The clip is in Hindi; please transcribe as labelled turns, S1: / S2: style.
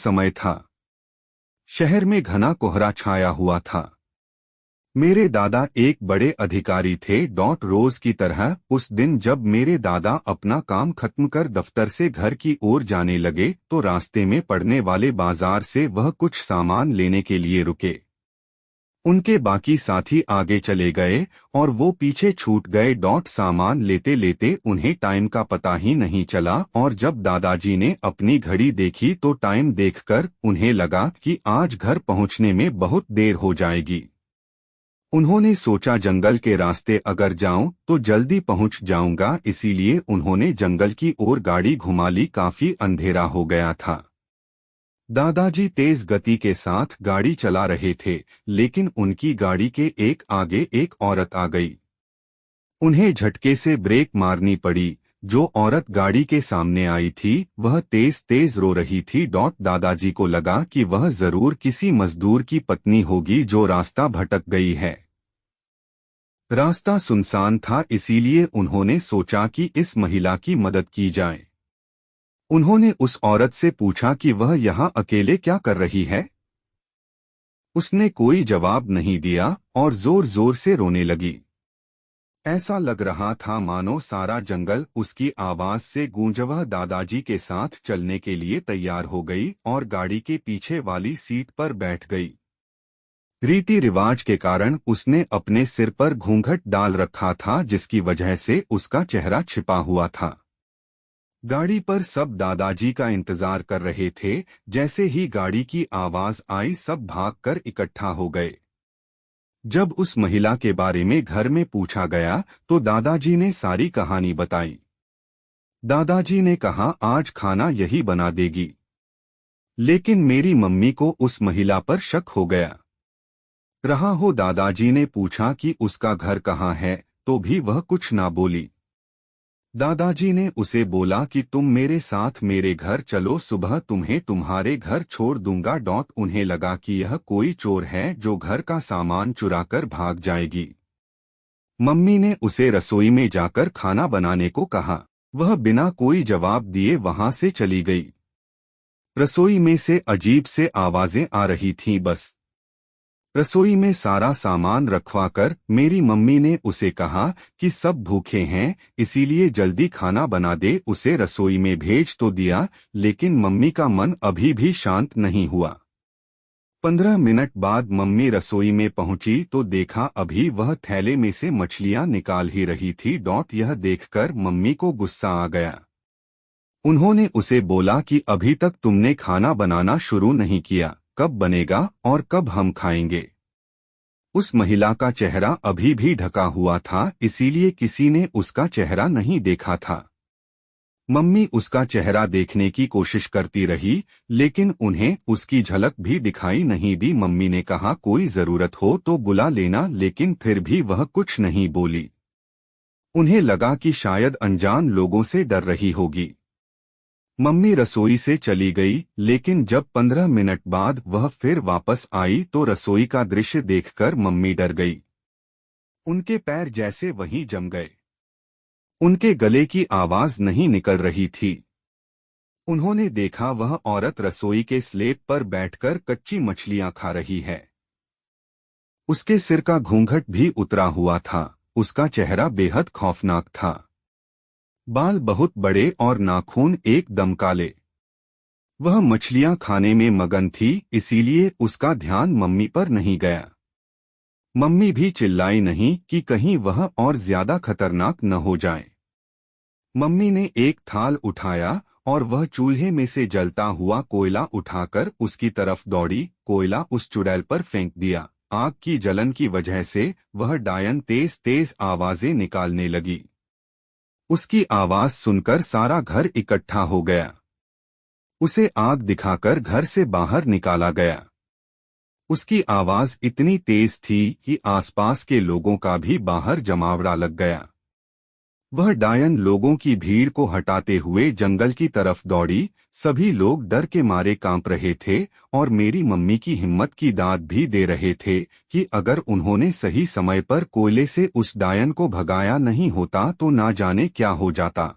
S1: समय था। शहर में घना कोहरा छाया हुआ था। मेरे दादा एक बड़े अधिकारी थे। रोज की तरह उस दिन जब मेरे दादा अपना काम खत्म कर दफ्तर से घर की ओर जाने लगे तो रास्ते में पड़ने वाले बाजार से वह कुछ सामान लेने के लिए रुके। उनके बाकी साथी आगे चले गए और वो पीछे छूट गए। सामान लेते लेते उन्हें टाइम का पता ही नहीं चला और जब दादाजी ने अपनी घड़ी देखी तो टाइम देखकर उन्हें लगा कि आज घर पहुंचने में बहुत देर हो जाएगी। उन्होंने सोचा जंगल के रास्ते अगर जाऊं तो जल्दी पहुंच जाऊंगा, इसीलिए उन्होंने जंगल की ओर गाड़ी घुमा ली। काफी अंधेरा हो गया था। दादाजी तेज गति के साथ गाड़ी चला रहे थे, लेकिन उनकी गाड़ी के एक आगे एक औरत आ गई। उन्हें झटके से ब्रेक मारनी पड़ी। जो औरत गाड़ी के सामने आई थी वह तेज तेज रो रही थी। दादाजी को लगा कि वह जरूर किसी मजदूर की पत्नी होगी जो रास्ता भटक गई है। रास्ता सुनसान था, इसीलिए उन्होंने सोचा कि इस महिला की मदद की जाए। उन्होंने उस औरत से पूछा कि वह यहाँ अकेले क्या कर रही है। उसने कोई जवाब नहीं दिया और जोर जोर से रोने लगी। ऐसा लग रहा था मानो सारा जंगल उसकी आवाज से गूंजा। वह दादाजी के साथ चलने के लिए तैयार हो गई और गाड़ी के पीछे वाली सीट पर बैठ गई। रीति रिवाज के कारण उसने अपने सिर पर घूंघट डाल रखा था, जिसकी वजह से उसका चेहरा छिपा हुआ था। गाड़ी पर सब दादाजी का इंतजार कर रहे थे। जैसे ही गाड़ी की आवाज आई सब भागकर इकट्ठा हो गए। जब उस महिला के बारे में घर में पूछा गया तो दादाजी ने सारी कहानी बताई। दादाजी ने कहा आज खाना यही बना देगी, लेकिन मेरी मम्मी को उस महिला पर शक हो गया। रहा हो दादाजी ने पूछा कि उसका घर कहाँ है, तो भी वह कुछ ना बोली। दादाजी ने उसे बोला कि तुम मेरे साथ मेरे घर चलो, सुबह तुम्हें तुम्हारे घर छोड़ दूंगा। उन्हें लगा कि यह कोई चोर है जो घर का सामान चुराकर भाग जाएगी। मम्मी ने उसे रसोई में जाकर खाना बनाने को कहा। वह बिना कोई जवाब दिए वहां से चली गई। रसोई में से अजीब से आवाजें आ रही थीं। बस रसोई में सारा सामान रखवाकर मेरी मम्मी ने उसे कहा कि सब भूखे हैं, इसीलिए जल्दी खाना बना दे। उसे रसोई में भेज तो दिया, लेकिन मम्मी का मन अभी भी शांत नहीं हुआ। 15 मिनट बाद मम्मी रसोई में पहुंची तो देखा अभी वह थैले में से मछलियां निकाल ही रही थी। यह देखकर मम्मी को गुस्सा आ गया। उन्होंने उसे बोला कि अभी तक तुमने खाना बनाना शुरू नहीं किया, कब बनेगा और कब हम खाएंगे। उस महिला का चेहरा अभी भी ढका हुआ था, इसीलिए किसी ने उसका चेहरा नहीं देखा था। मम्मी उसका चेहरा देखने की कोशिश करती रही, लेकिन उन्हें उसकी झलक भी दिखाई नहीं दी। मम्मी ने कहा कोई जरूरत हो तो बुला लेना, लेकिन फिर भी वह कुछ नहीं बोली। उन्हें लगा कि शायद अनजान लोगों से डर रही होगी। मम्मी रसोई से चली गई, लेकिन जब 15 मिनट बाद वह फिर वापस आई तो रसोई का दृश्य देखकर मम्मी डर गई। उनके पैर जैसे वहीं जम गए। उनके गले की आवाज नहीं निकल रही थी। उन्होंने देखा वह औरत रसोई के स्लेब पर बैठकर कच्ची मछलियां खा रही है। उसके सिर का घूंघट भी उतरा हुआ था। उसका चेहरा बेहद खौफनाक था। बाल बहुत बड़े और नाखून एकदम काले। वह मछलियां खाने में मगन थी, इसीलिए उसका ध्यान मम्मी पर नहीं गया। मम्मी भी चिल्लाई नहीं कि कहीं वह और ज्यादा खतरनाक न हो जाए। मम्मी ने एक थाल उठाया और वह चूल्हे में से जलता हुआ कोयला उठाकर उसकी तरफ दौड़ी। कोयला उस चुड़ैल पर फेंक दिया। आग की जलन की वजह से वह डायन तेज तेज आवाजें निकालने लगी। उसकी आवाज सुनकर सारा घर इकट्ठा हो गया। उसे आग दिखाकर घर से बाहर निकाला गया। उसकी आवाज इतनी तेज थी कि आसपास के लोगों का भी बाहर जमावड़ा लग गया। वह डायन लोगों की भीड़ को हटाते हुए जंगल की तरफ दौड़ी। सभी लोग डर के मारे कांप रहे थे और मेरी मम्मी की हिम्मत की दाद भी दे रहे थे कि अगर उन्होंने सही समय पर कोयले से उस डायन को भगाया नहीं होता तो ना जाने क्या हो जाता।